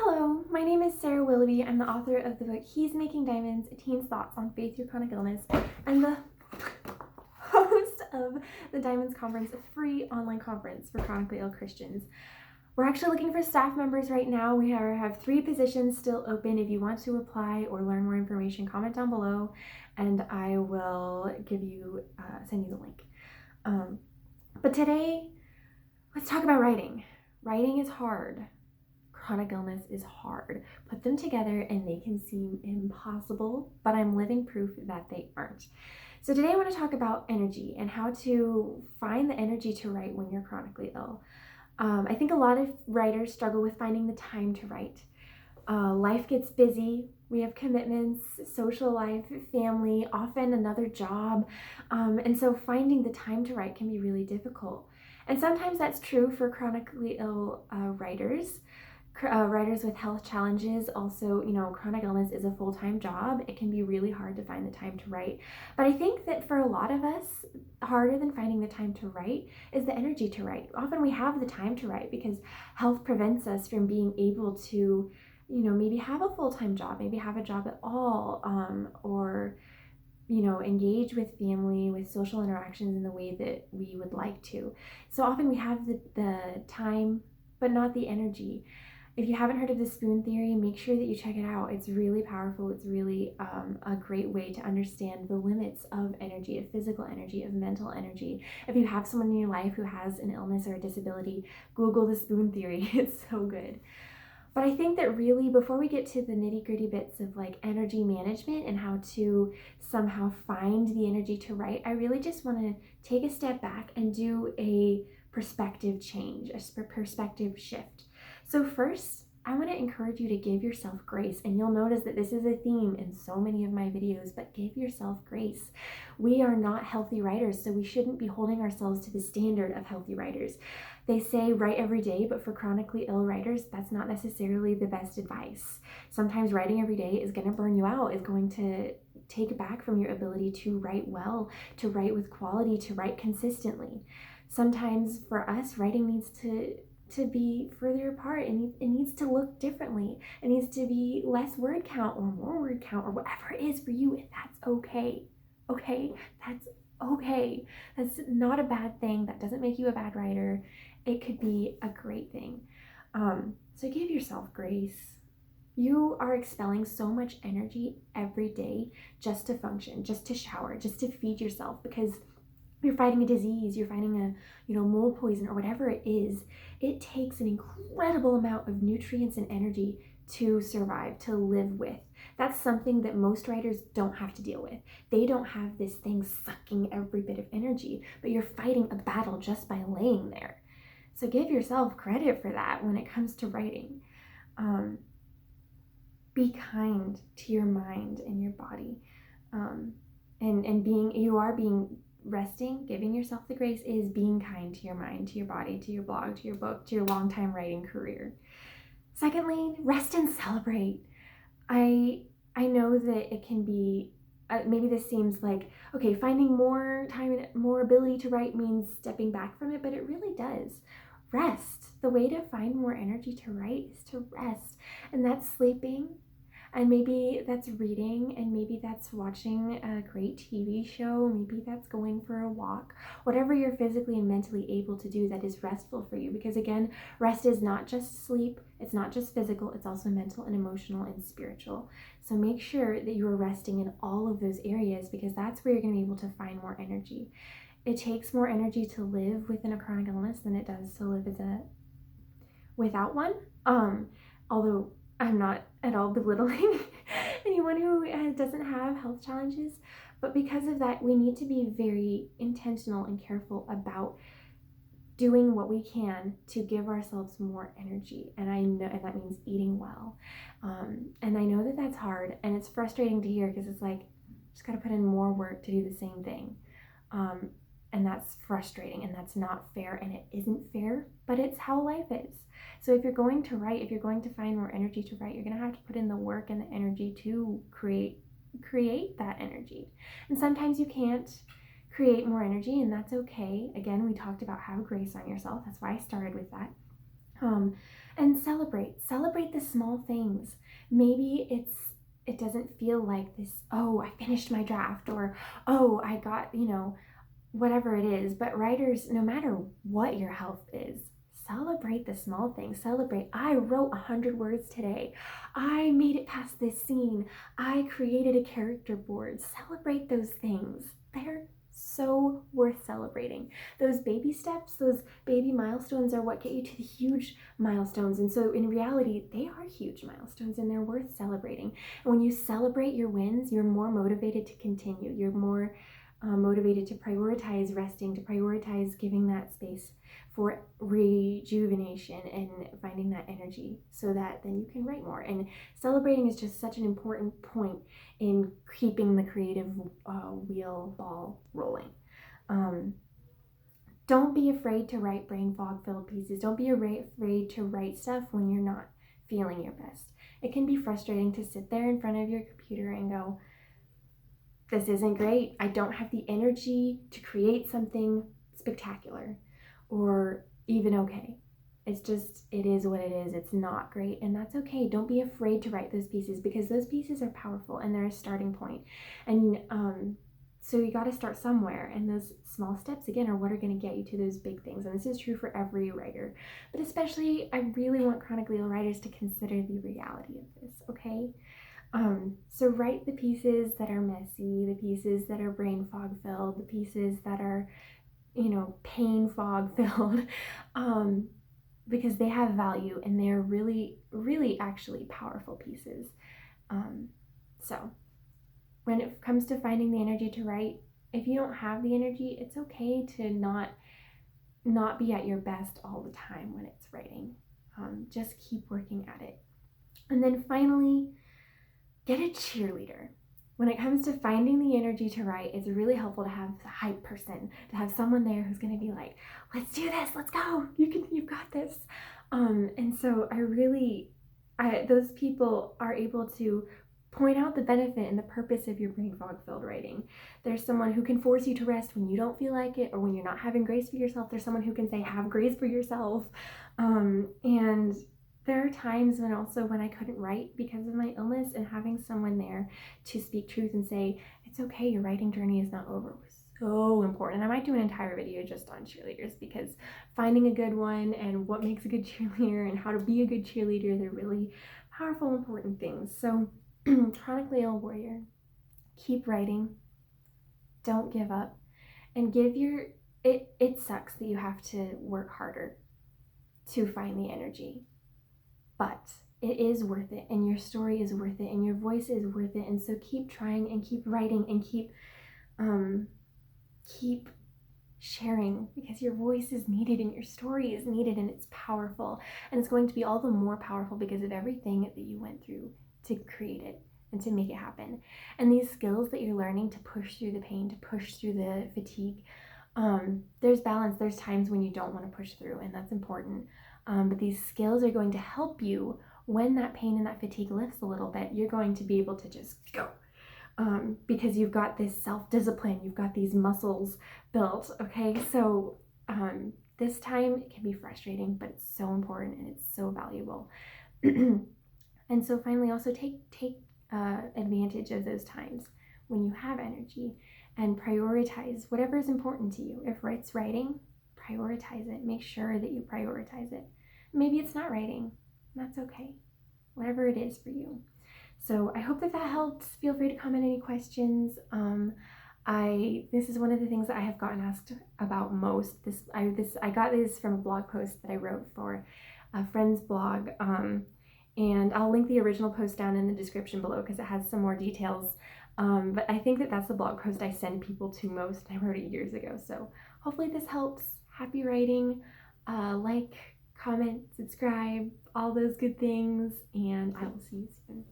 Hello, my name is Sarah Willoughby. I'm the author of the book He's Making Diamonds, A Teen's Thoughts on Faith Through Chronic Illness, and the host of the Diamonds Conference, a free online conference for chronically ill Christians. We're actually looking for staff members right now. We have 3 positions still open. If you want to apply or learn more information, comment down below, and I will send you the link. But today, let's talk about writing. Writing is hard. Chronic illness is hard. Put them together and they can seem impossible, but I'm living proof that they aren't. So today I want to talk about energy and how to find the energy to write when you're chronically ill. I think a lot of writers struggle with finding the time to write. Life gets busy. We have commitments, social life, family, often another job. And so finding the time to write can be really difficult. And sometimes that's true for chronically ill writers. Writers with health challenges also, chronic illness is a full-time job. It can be really hard to find the time to write. But I think that for a lot of us, harder than finding the time to write is the energy to write. Often we have the time to write because health prevents us from being able to, maybe have a full-time job, maybe have a job at all, or engage with family, with social interactions in the way that we would like to. So often we have the time, but not the energy. If you haven't heard of the spoon theory, make sure that you check it out. It's really powerful. It's really a great way to understand the limits of energy, of physical energy, of mental energy. If you have someone in your life who has an illness or a disability, Google the spoon theory. It's so good. But I think that really, before we get to the nitty-gritty bits of like energy management and how to somehow find the energy to write, I really just want to take a step back and do a perspective change, a perspective shift. So first, I want to encourage you to give yourself grace, and you'll notice that this is a theme in so many of my videos, but give yourself grace. We are not healthy writers, so we shouldn't be holding ourselves to the standard of healthy writers. They say write every day, but for chronically ill writers, that's not necessarily the best advice. Sometimes writing every day is going to burn you out, is going to take back from your ability to write well, to write with quality, to write consistently. Sometimes for us, writing needs to be further apart, and it needs to look differently. It needs to be less word count or more word count or whatever it is for you, and that's okay. Okay? That's okay. That's not a bad thing. That doesn't make you a bad writer. It could be a great thing. So give yourself grace. You are expelling so much energy every day just to function, just to shower, just to feed yourself, because you're fighting a disease, you're fighting a mold poison or whatever it is. It takes an incredible amount of nutrients and energy to survive, to live with. That's something that most writers don't have to deal with. They don't have this thing sucking every bit of energy, but you're fighting a battle just by laying there. So give yourself credit for that when it comes to writing. Be kind to your mind and your body. Resting, giving yourself the grace is being kind to your mind, to your body, to your blog, to your book, to your long-time writing career. Secondly, rest and celebrate. I know that it can be, maybe this seems like, okay, finding more time and more ability to write means stepping back from it, but it really does. Rest. The way to find more energy to write is to rest, and that's sleeping. And maybe that's reading, and maybe that's watching a great TV show, maybe that's going for a walk, whatever you're physically and mentally able to do that is restful for you. Because again, rest is not just sleep, it's not just physical, it's also mental and emotional and spiritual. So make sure that you are resting in all of those areas, because that's where you're going to be able to find more energy. It takes more energy to live within a chronic illness than it does to live without one. Although I'm not at all belittling anyone who doesn't have health challenges, but because of that, we need to be very intentional and careful about doing what we can to give ourselves more energy. And that means eating well. And I know that that's hard, and it's frustrating to hear, because it's like, just got to put in more work to do the same thing. And that's frustrating, and that's not fair, and it isn't fair, but it's how life is. So if you're going to write, if you're going to find more energy to write, you're going to have to put in the work and the energy to create that energy. And sometimes you can't create more energy, and that's okay. Again, we talked about have grace on yourself. That's why I started with that. And celebrate the small things. Maybe it doesn't feel like this, oh, I finished my draft, or oh, I got, whatever it is. But writers, no matter what your health is, celebrate the small things. Celebrate, I wrote 100 words today. I made it past this scene. I created a character board. Celebrate those things. They're so worth celebrating. Those baby steps, those baby milestones are what get you to the huge milestones. And so in reality, they are huge milestones and they're worth celebrating. And when you celebrate your wins, you're more motivated to continue. You're more motivated to prioritize resting, to prioritize giving that space for rejuvenation and finding that energy, so that then you can write more. And celebrating is just such an important point in keeping the creative wheel ball rolling. Don't be afraid to write brain fog filled pieces. Don't be afraid to write stuff when you're not feeling your best. It can be frustrating to sit there in front of your computer and go, this isn't great. I don't have the energy to create something spectacular or even okay. It's just, it is what it is. It's not great, and that's okay. Don't be afraid to write those pieces, because those pieces are powerful and they're a starting point. And so you got to start somewhere, and those small steps again are what are going to get you to those big things. And this is true for every writer, but especially I really want Chronically writers to consider the reality of this, okay? So write the pieces that are messy, the pieces that are brain fog filled, the pieces that are, pain fog filled, because they have value and they're really, really actually powerful pieces. So when it comes to finding the energy to write, if you don't have the energy, it's okay to not be at your best all the time when it's writing. Just keep working at it. And then finally, get a cheerleader. When it comes to finding the energy to write, it's really helpful to have a hype person, to have someone there who's going to be like, let's do this, let's go, you've got this. And so those people are able to point out the benefit and the purpose of your brain fog filled writing. There's someone who can force you to rest when you don't feel like it, or when you're not having grace for yourself. There's someone who can say, have grace for yourself. And there are times when I couldn't write because of my illness, and having someone there to speak truth and say, it's okay, your writing journey is not over, was so important. And I might do an entire video just on cheerleaders, because finding a good one and what makes a good cheerleader and how to be a good cheerleader, they're really powerful, important things. So Chronically Ill Warrior, keep writing, don't give up, and it sucks that you have to work harder to find the energy. But it is worth it, and your story is worth it, and your voice is worth it. And so keep trying and keep writing and keep sharing, because your voice is needed and your story is needed, and it's powerful. And it's going to be all the more powerful because of everything that you went through to create it and to make it happen. And these skills that you're learning to push through the pain, to push through the fatigue, there's balance. There's times when you don't want to push through, and that's important. But these skills are going to help you when that pain and that fatigue lifts a little bit. You're going to be able to just go, because you've got this self-discipline, you've got these muscles built, okay? So this time it can be frustrating, but it's so important and it's so valuable. And so finally, also take advantage of those times when you have energy, and prioritize whatever is important to you. If it's writing, prioritize it. Make sure that you prioritize it. Maybe it's not writing. That's okay. Whatever it is for you. So I hope that helps. Feel free to comment any questions. This is one of the things that I have gotten asked about most. I got this from a blog post that I wrote for a friend's blog. And I'll link the original post down in the description below because it has some more details. But I think that that's the blog post I send people to most. I wrote it years ago. So hopefully this helps. Happy writing. Like, comment, subscribe, all those good things. And I will see you soon.